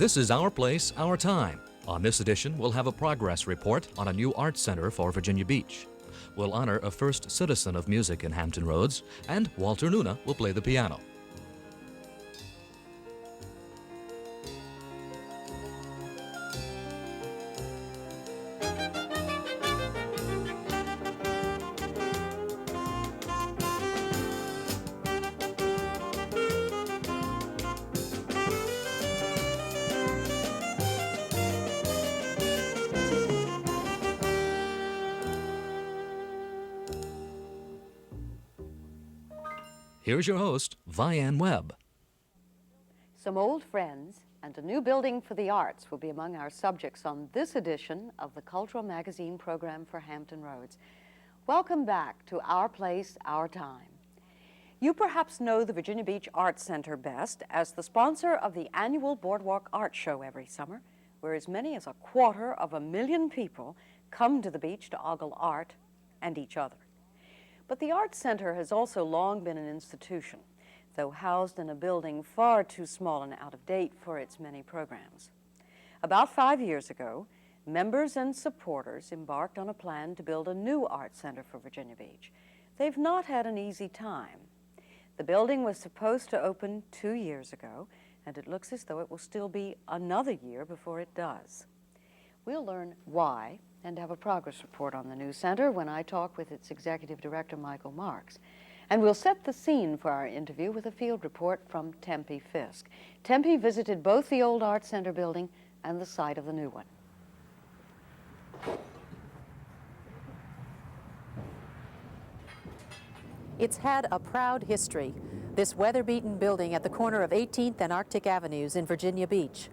This is Our Place, Our Time. On this edition, we'll have a progress report on a new art center for Virginia Beach. We'll honor a first citizen of music in Hampton Roads, and Walter Noona will play the piano. Here's your host, Vianne Webb. Some old friends and a new building for the arts will be among our subjects on this edition of the Cultural Magazine program for Hampton Roads. Welcome back to Our Place, Our Time. You perhaps know the Virginia Beach Arts Center best as the sponsor of the annual Boardwalk Art Show every summer, where as many as 250,000 people come to the beach to ogle art and each other. But the Arts Center has also long been an institution, though housed in a building far too small and out of date for its many programs. About 5 years ago, members and supporters embarked on a plan to build a new art center for Virginia Beach. They've not had an easy time. The building was supposed to open 2 years ago, and it looks as though it will still be another year before it does. We'll learn why and have a progress report on the new center when I talk with its executive director, Michael Marks. And we'll set the scene for our interview with a field report from Tempe Fisk. Tempe visited both the old Art Center building and the site of the new one. It's had a proud history, this weather-beaten building at the corner of 18th and Arctic Avenues in Virginia Beach.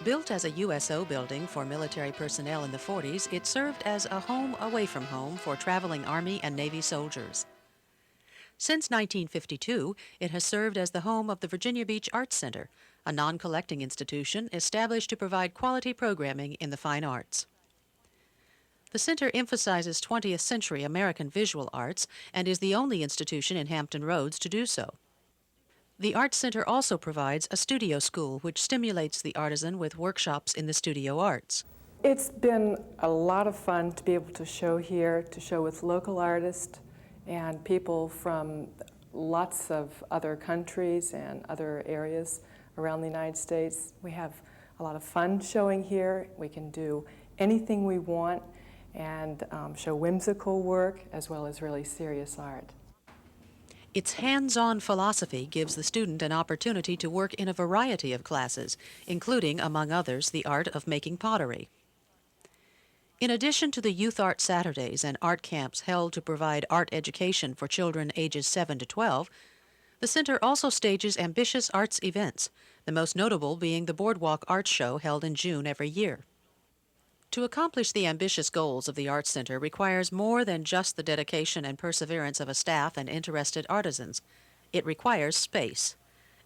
Built as a USO building for military personnel in the 40s, it served as a home away from home for traveling Army and Navy soldiers. Since 1952, it has served as the home of the Virginia Beach Arts Center, a non-collecting institution established to provide quality programming in the fine arts. The center emphasizes 20th century American visual arts and is the only institution in Hampton Roads to do so. The Arts Center also provides a studio school which stimulates the artisan with workshops in the studio arts. It's been a lot of fun to be able to show here, to show with local artists and people from lots of other countries and other areas around the United States. We have a lot of fun showing here. We can do anything we want and show whimsical work as well as really serious art. Its hands-on philosophy gives the student an opportunity to work in a variety of classes, including, among others, the art of making pottery. In addition to the Youth Art Saturdays and art camps held to provide art education for children ages 7 to 12, the center also stages ambitious arts events, the most notable being the Boardwalk Art Show held in June every year. To accomplish the ambitious goals of the Arts Center requires more than just the dedication and perseverance of a staff and interested artisans. It requires space,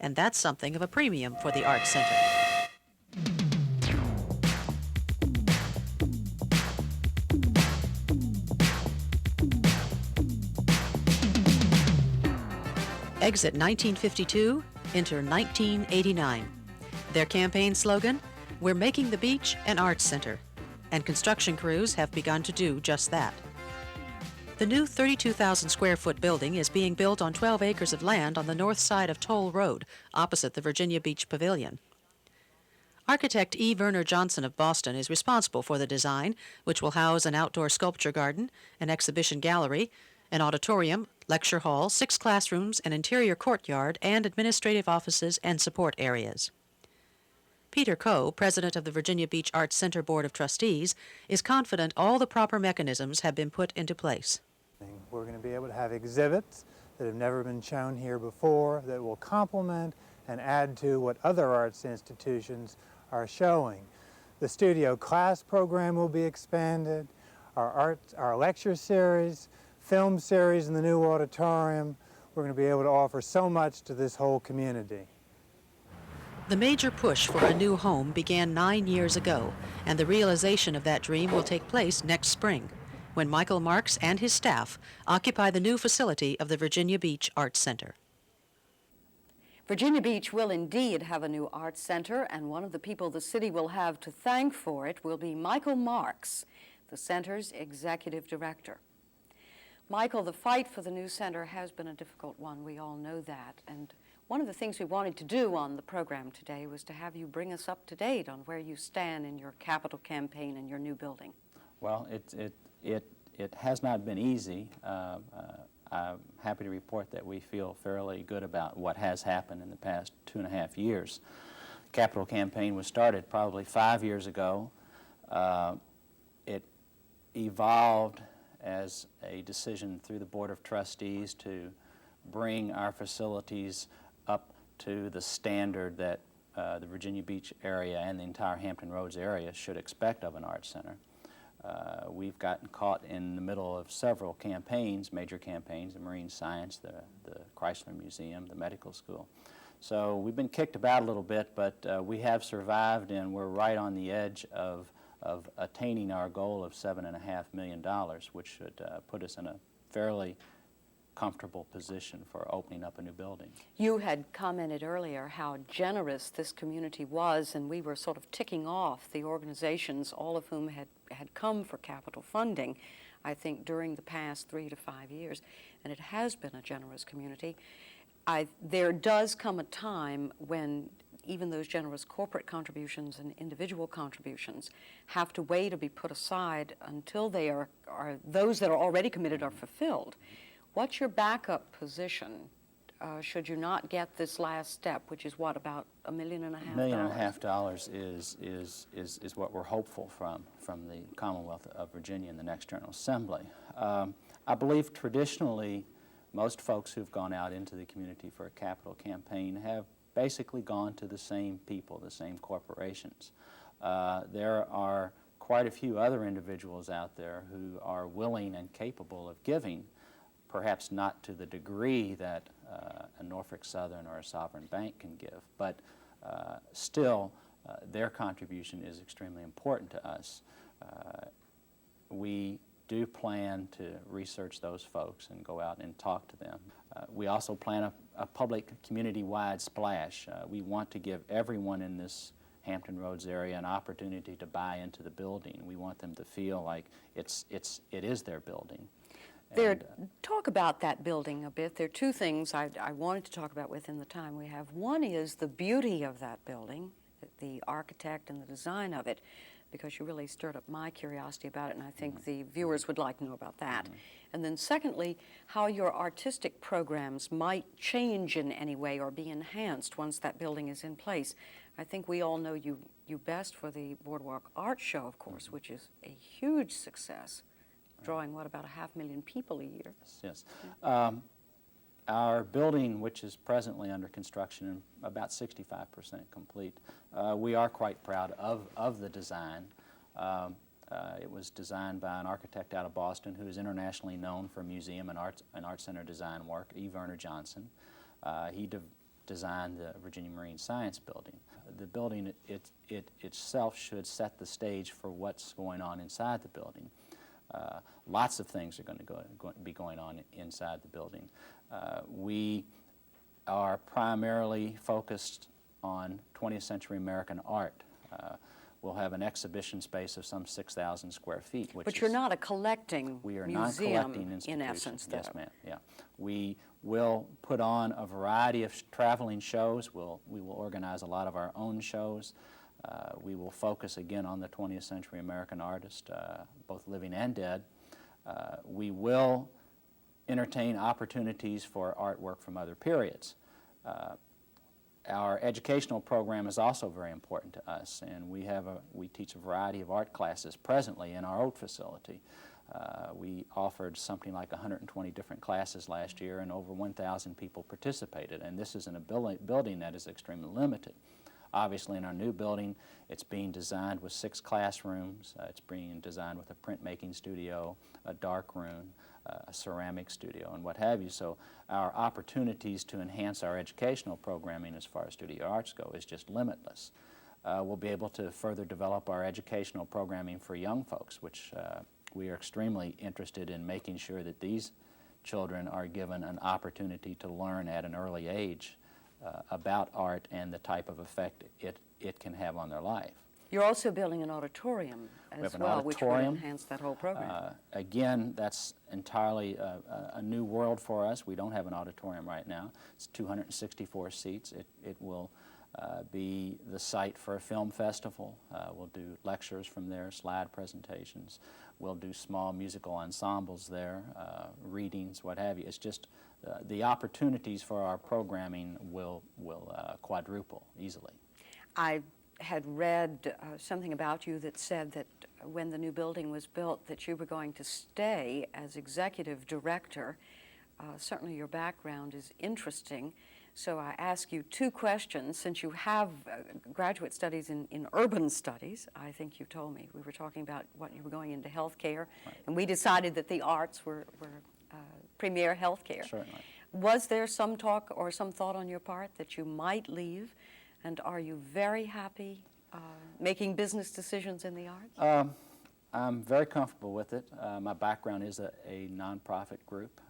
and that's something of a premium for the Arts Center. Exit 1952, enter 1989. Their campaign slogan, "We're making the beach an arts center." And construction crews have begun to do just that. The new 32,000 square foot building is being built on 12 acres of land on the north side of Toll Road, opposite the Virginia Beach Pavilion. Architect E. Verner Johnson of Boston is responsible for the design, which will house an outdoor sculpture garden, an exhibition gallery, an auditorium, lecture hall, 6 classrooms, an interior courtyard, and administrative offices and support areas. Peter Coe, president of the Virginia Beach Arts Center Board of Trustees, is confident all the proper mechanisms have been put into place. We're going to be able to have exhibits that have never been shown here before that will complement and add to what other arts institutions are showing. The studio class program will be expanded, our lecture series, film series in the new auditorium. We're going to be able to offer so much to this whole community. The major push for a new home began 9 years ago, and the realization of that dream will take place next spring. when Michael Marks and his staff occupy the new facility of the Virginia Beach Arts Center. Virginia Beach will indeed have a new arts center, and one of the people the city will have to thank for it will be Michael Marks, the center's executive director. Michael, the fight for the new center has been a difficult one. We all know that. And one of the things we wanted to do on the program today was to have you bring us up to date on where you stand in your capital campaign and your new building. Well, it has not been easy. I'm happy to report that we feel fairly good about what has happened in the past 2.5 years. Capital campaign was started probably 5 years ago. It evolved as a decision through the Board of Trustees to bring our facilities up to the standard that the Virginia Beach area and the entire Hampton Roads area should expect of an arts center. We've gotten caught in the middle of several campaigns, major campaigns, the Marine Science, the Chrysler Museum, the medical school. So we've been kicked about a little bit, but we have survived, and we're right on the edge of attaining our goal of $7.5 million, which should put us in a fairly comfortable position for opening up a new building. You had commented earlier how generous this community was, and we were sort of ticking off the organizations, all of whom had come for capital funding, I think, during the past 3 to 5 years, and it has been a generous community. There does come a time when even those generous corporate contributions and individual contributions have to wait to be put aside until they are those that are already committed are fulfilled. What's your backup position should you not get this last step, which is what, about $1.5 million? $1.5 million is what we're hopeful from the Commonwealth of Virginia in the next General Assembly. I believe traditionally most folks who've gone out into the community for a capital campaign have basically gone to the same people, the same corporations. There are quite a few other individuals out there who are willing and capable of giving, perhaps not to the degree that a Norfolk Southern or a Sovereign Bank can give, but still their contribution is extremely important to us. We do plan to research those folks and go out and talk to them. We also plan a public community-wide splash. We want to give everyone in this Hampton Roads area an opportunity to buy into the building. We want them to feel like it is their building. Talk about that building a bit. There are two things I wanted to talk about within the time we have. One is the beauty of that building, the architect and the design of it, because you really stirred up my curiosity about it, and I think the viewers would like to know about that. And then secondly, how your artistic programs might change in any way or be enhanced once that building is in place. I think we all know you best for the Boardwalk Art Show, of course, which is a huge success, drawing, what, about 500,000 people a year? Yes. Our building, which is presently under construction and about 65% complete, we are quite proud of the design. It was designed by an architect out of Boston who is internationally known for museum and art center design work, E. Werner Johnson. He designed the Virginia Marine Science Building. The building itself should set the stage for what's going on inside the building. Lots of things are going to be going on inside the building. We are primarily focused on 20th century American art. We'll have an exhibition space of some 6,000 square feet. But you're not a collecting we are museum, not collecting institution. in essence, though. Yes, ma'am. Yeah. We will put on a variety of traveling shows. We will organize a lot of our own shows. We will focus again on the 20th century American artist, both living and dead. We will entertain opportunities for artwork from other periods. Our educational program is also very important to us, and we teach a variety of art classes presently in our old facility. We offered something like 120 different classes last year, and over 1,000 people participated, and this is in a building that is extremely limited. Obviously, in our new building, it's being designed with 6 classrooms. It's being designed with a printmaking studio, a dark room, a ceramic studio, and what have you. So our opportunities to enhance our educational programming as far as studio arts go is just limitless. We'll be able to further develop our educational programming for young folks, which we are extremely interested in making sure that these children are given an opportunity to learn at an early age about art and the type of effect it can have on their life. You're also building an auditorium as well, which will enhance that whole program. Again, that's entirely a new world for us. We don't have an auditorium right now. It's 264 seats. It will be the site for a film festival. We'll do lectures from there, slide presentations. We'll do small musical ensembles there, readings, what have you. It's just the opportunities for our programming will quadruple easily. I had read something about you that said that when the new building was built that you were going to stay as executive director. Certainly your background is interesting, so I ask you two questions. Since you have graduate studies in urban studies, I think you told me, we were talking about what you were going into healthcare, right. And we decided that the arts were premier healthcare. Certainly. Was there some talk or some thought on your part that you might leave? And are you very happy making business decisions in the arts? I'm very comfortable with it. My background is a nonprofit group.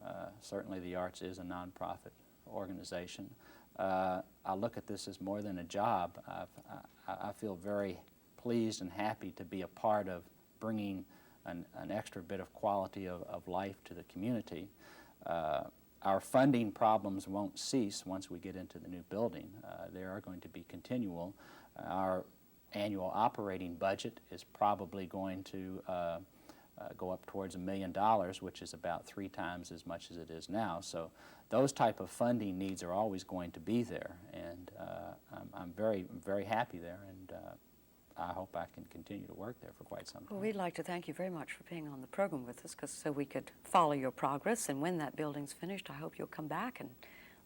Certainly the arts is a nonprofit organization. I look at this as more than a job. I feel very pleased and happy to be a part of bringing an extra bit of quality of life to the community. Our funding problems won't cease once we get into the new building. They are going to be continual. Our annual operating budget is probably going to go up towards $1 million, which is about 3 times as much as it is now. So those type of funding needs are always going to be there, and I'm very, very happy there, and I hope I can continue to work there for quite some time. Well, we'd like to thank you very much for being on the program with us, so we could follow your progress, and when that building's finished, I hope you'll come back and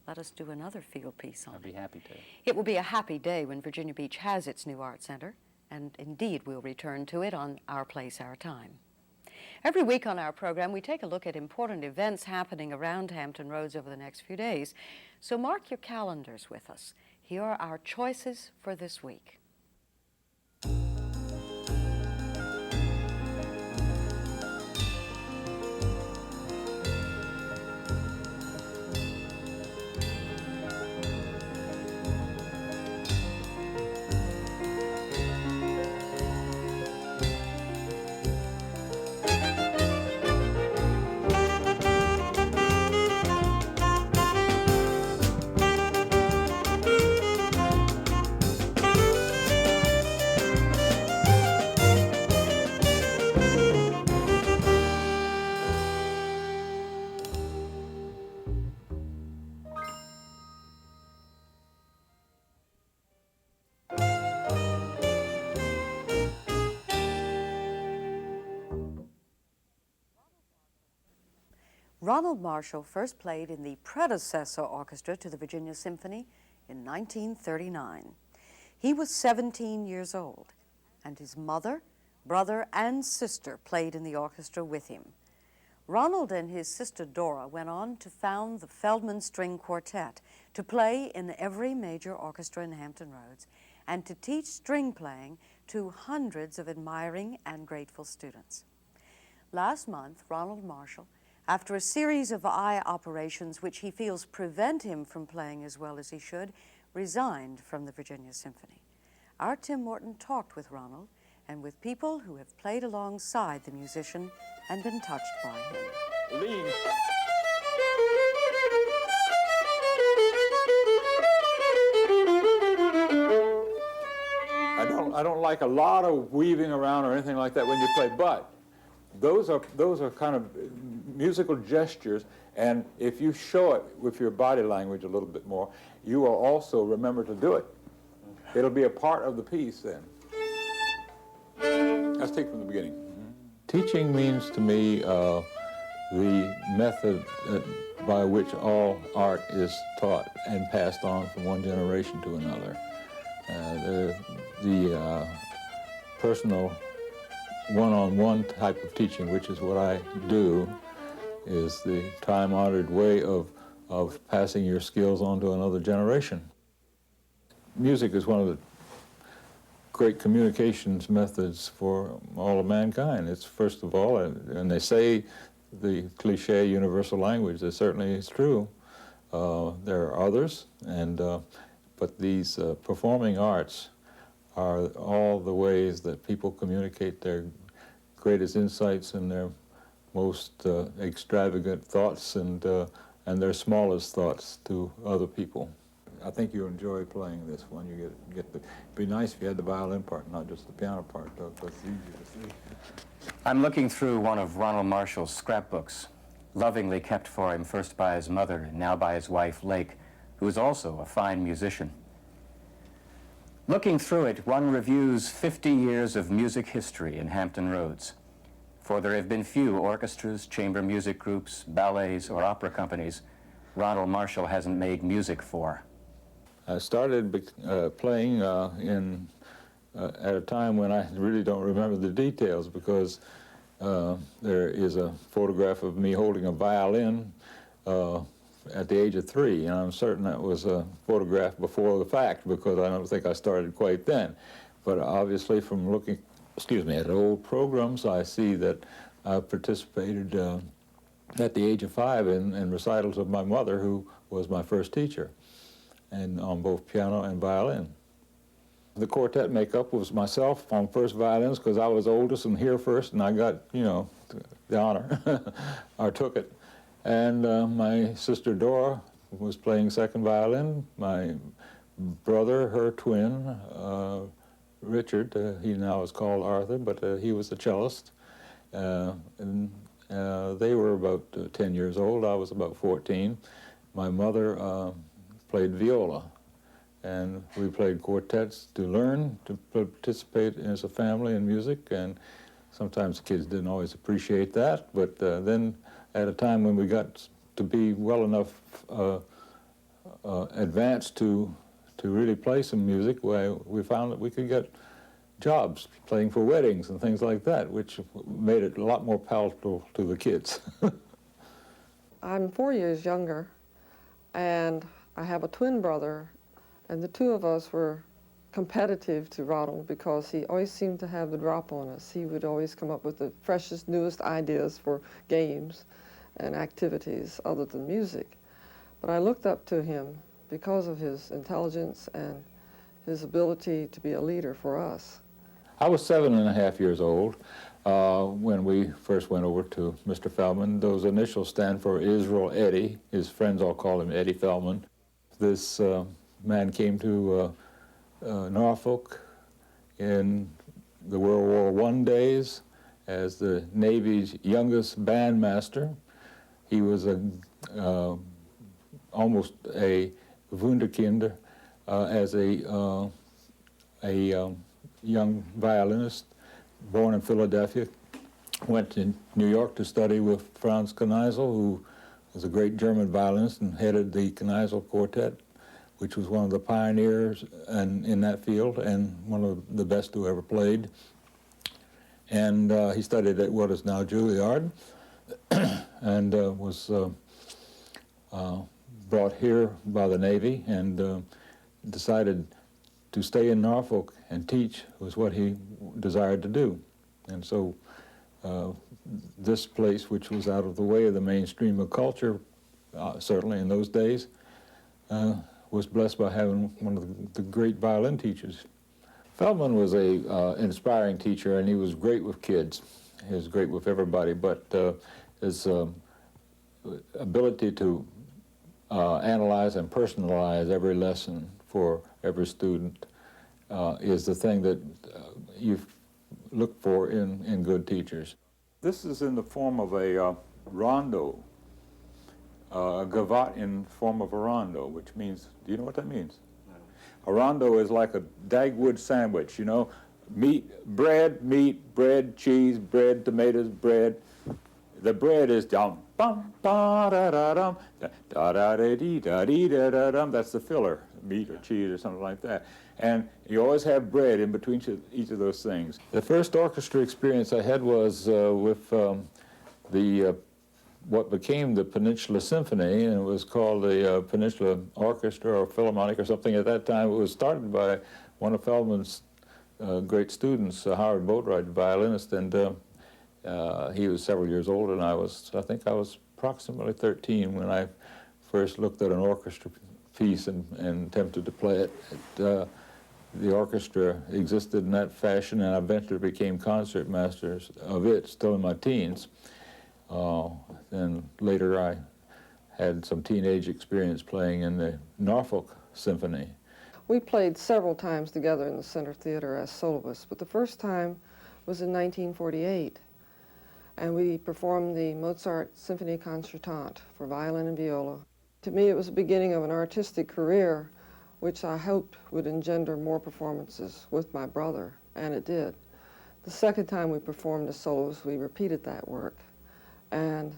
let us do another field piece on it. I'd be happy to. It will be a happy day when Virginia Beach has its new art center, and indeed we'll return to it on Our Place, Our Time. Every week on our program, we take a look at important events happening around Hampton Roads over the next few days. So mark your calendars with us. Here are our choices for this week. Ronald Marshall first played in the predecessor orchestra to the Virginia Symphony in 1939. He was 17 years old, and his mother, brother, and sister played in the orchestra with him. Ronald and his sister Dora went on to found the Feldman String Quartet, to play in every major orchestra in Hampton Roads, and to teach string playing to hundreds of admiring and grateful students. Last month, Ronald Marshall, after a series of eye operations which he feels prevent him from playing as well as he should, resigned from the Virginia Symphony. Our Tim Morton talked with Ronald and with people who have played alongside the musician and been touched by him. Lean. I don't like a lot of weaving around or anything like that when you play, but those are kind of musical gestures, and if you show it with your body language a little bit more, you will also remember to do it. It'll be a part of the piece then. Let's take from the beginning. Teaching means to me the method by which all art is taught and passed on from one generation to another. The personal one-on-one type of teaching, which is what I do, is the time-honored way of passing your skills on to another generation. Music is one of the great communications methods for all of mankind. It's first of all, and they say the cliche universal language, that certainly is true. There are others, but these performing arts are all the ways that people communicate their greatest insights and their most extravagant thoughts and their smallest thoughts to other people. I think you'll enjoy playing this one. You get the. It'd be nice if you had the violin part, not just the piano part, though, because it's easy to see. I'm looking through one of Ronald Marshall's scrapbooks, lovingly kept for him first by his mother and now by his wife, Lake, who is also a fine musician. Looking through it, one reviews 50 years of music history in Hampton Roads. For there have been few orchestras, chamber music groups, ballets, or opera companies Ronald Marshall hasn't made music for. I started playing at a time when I really don't remember the details, because there is a photograph of me holding a violin at the age of 3, and I'm certain that was a photograph before the fact, because I don't think I started quite then. But obviously from looking, at old programs, I see that I participated at the age of 5 in recitals of my mother, who was my first teacher, and on both piano and violin. The quartet makeup was myself on first violins, because I was oldest and here first, and I got, the honor. I took it. And my sister Dora was playing second violin. My brother, her twin, Richard, he now is called Arthur, but he was the cellist. And they were about 10 years old. I was about 14. My mother played viola, and we played quartets to learn to participate as a family in music, and sometimes the kids didn't always appreciate that, but then at a time when we got to be well enough advanced to really play some music, we found that we could get jobs playing for weddings and things like that, which made it a lot more palatable to the kids. I'm 4 years younger, and I have a twin brother, and the two of us were competitive to Ronald because he always seemed to have the drop on us. He would always come up with the freshest, newest ideas for games and activities other than music. But I looked up to him because of his intelligence and his ability to be a leader for us. I was 7.5 years old when we first went over to Mr. Feldman. Those initials stand for Israel Eddie. His friends all call him Eddie Feldman. This man came to Norfolk in the World War I days as the Navy's youngest bandmaster. He was almost a Wunderkind as a young violinist, born in Philadelphia. Went to New York to study with Franz Kneisel, who was a great German violinist and headed the Kneisel Quartet, which was one of the pioneers in that field and one of the best who ever played. And he studied at what is now Juilliard and was brought here by the Navy and decided to stay in Norfolk and teach was what he desired to do. And so this place, which was out of the way of the mainstream of culture, certainly in those days, was blessed by having one of the great violin teachers. Feldman was a inspiring teacher, and he was great with kids. He was great with everybody, but his ability to analyze and personalize every lesson for every student is the thing that you look for in good teachers. This is in the form of a rondo, a gavotte in form of a rondo, which means, do you know what that means? No. A rondo is like a Dagwood sandwich, meat, bread, cheese, bread, tomatoes, bread. The bread is dum bum ba da da dum da da da dee da dee da da dum. That's the filler, meat or cheese or something like that. And you always have bread in between each of those things. The first orchestra experience I had was with what became the Peninsula Symphony, and it was called the Peninsula Orchestra or Philharmonic or something at that time. It was started by one of Feldman's great students, Howard Boatwright, the violinist, and he was several years older than I was. I think I was approximately 13 when I first looked at an orchestra piece and attempted to play it. The orchestra existed in that fashion, and I eventually became concertmaster of it, still in my teens. Then later I had some teenage experience playing in the Norfolk Symphony. We played several times together in the Center Theater as soloists, but the first time was in 1948, and we performed the Mozart Symphony Concertante for violin and viola. To me, it was the beginning of an artistic career, which I hoped would engender more performances with my brother, and it did. The second time we performed as soloists, we repeated that work, and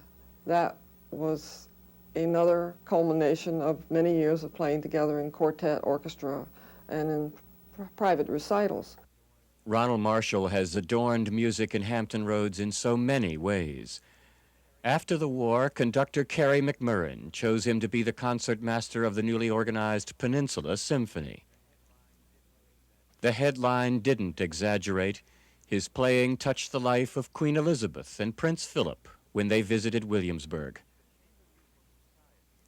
that was another culmination of many years of playing together in quartet, orchestra, and in private recitals. Ronald Marshall has adorned music in Hampton Roads in so many ways. After the war, conductor Carrie McMurrin chose him to be the concertmaster of the newly organized Peninsula Symphony. The headline didn't exaggerate. His playing touched the life of Queen Elizabeth and Prince Philip when they visited Williamsburg.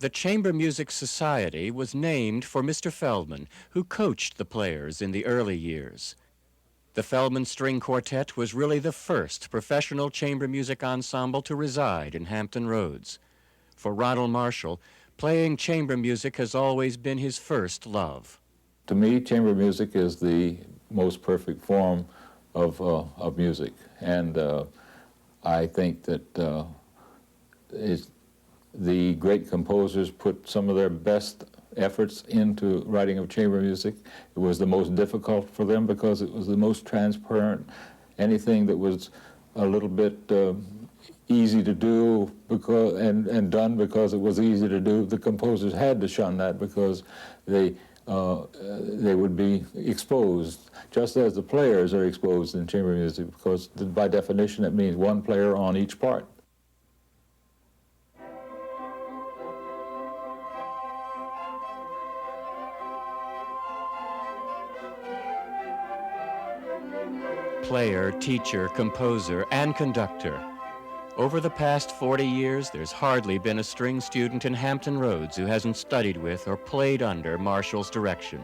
The Chamber Music Society was named for Mr. Feldman, who coached the players in the early years. The Feldman String Quartet was really the first professional chamber music ensemble to reside in Hampton Roads. For Ronald Marshall, playing chamber music has always been his first love. To me, chamber music is the most perfect form of music, and I think that the great composers put some of their best efforts into writing of chamber music. It was the most difficult for them because it was the most transparent. Anything that was a little bit easy to do and done because it was easy to do, the composers had to shun that because they would be exposed, just as the players are exposed in chamber music, because by definition it means one player on each part. Player, teacher, composer, and conductor. Over the past 40 years, there's hardly been a string student in Hampton Roads who hasn't studied with or played under Marshall's direction.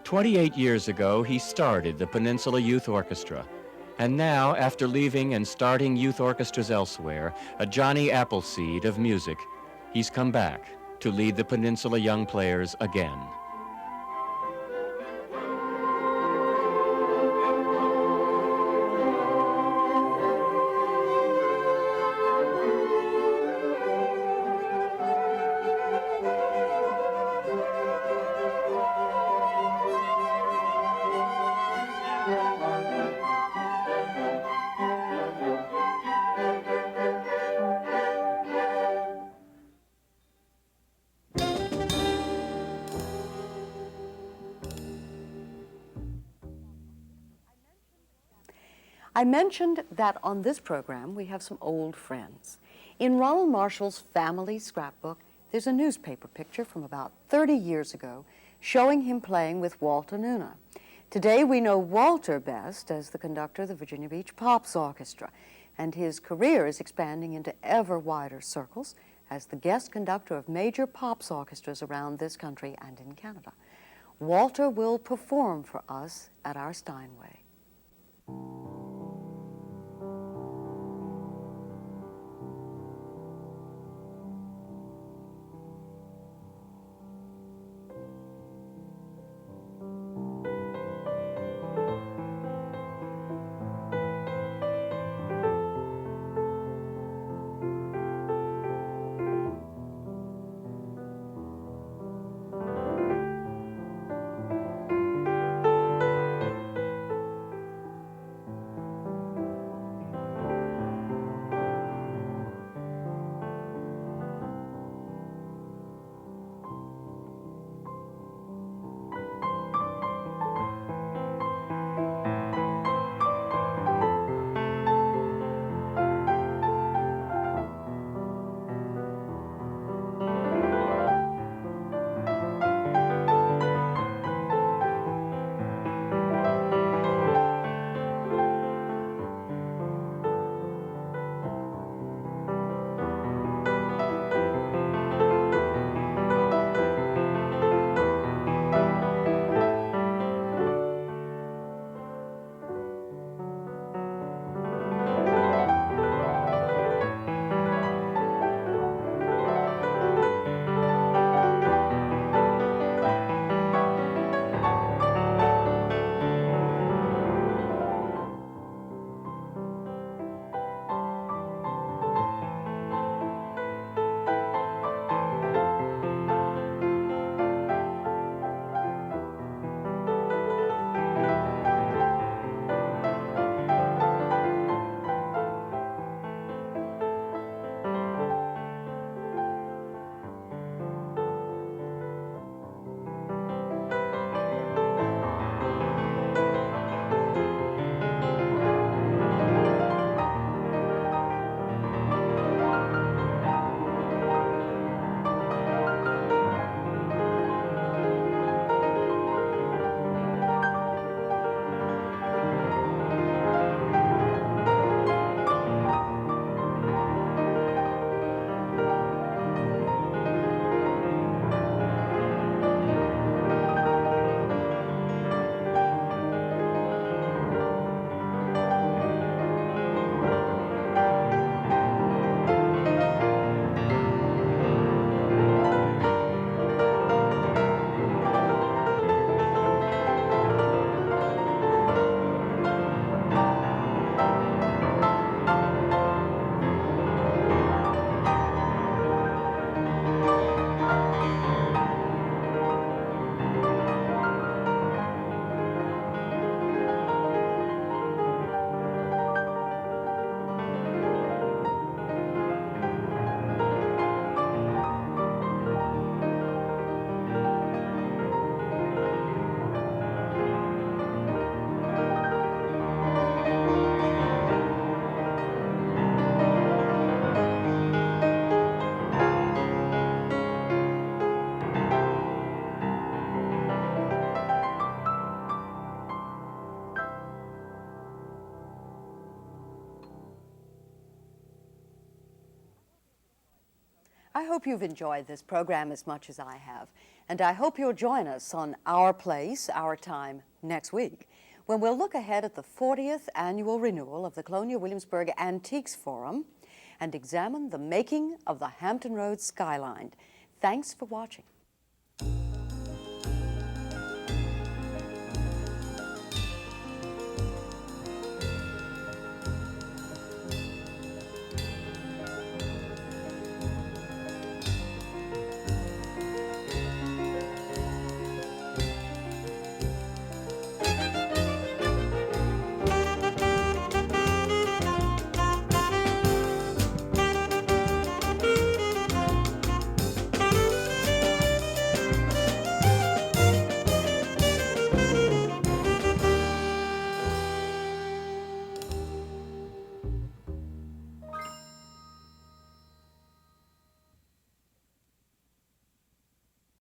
28 years ago, he started the Peninsula Youth Orchestra. And now, after leaving and starting youth orchestras elsewhere, a Johnny Appleseed of music, he's come back to lead the Peninsula Young Players again. I mentioned that on this program we have some old friends. In Ronald Marshall's family scrapbook, there's a newspaper picture from about 30 years ago showing him playing with Walter Noona. Today we know Walter best as the conductor of the Virginia Beach Pops Orchestra, and his career is expanding into ever wider circles as the guest conductor of major pops orchestras around this country and in Canada. Walter will perform for us at our Steinway. hope you've enjoyed this program as much as I have, and I hope you'll join us on Our Place, Our Time next week, when we'll look ahead at the 40th annual renewal of the Colonial Williamsburg Antiques Forum and examine the making of the Hampton Road skyline. Thanks for watching.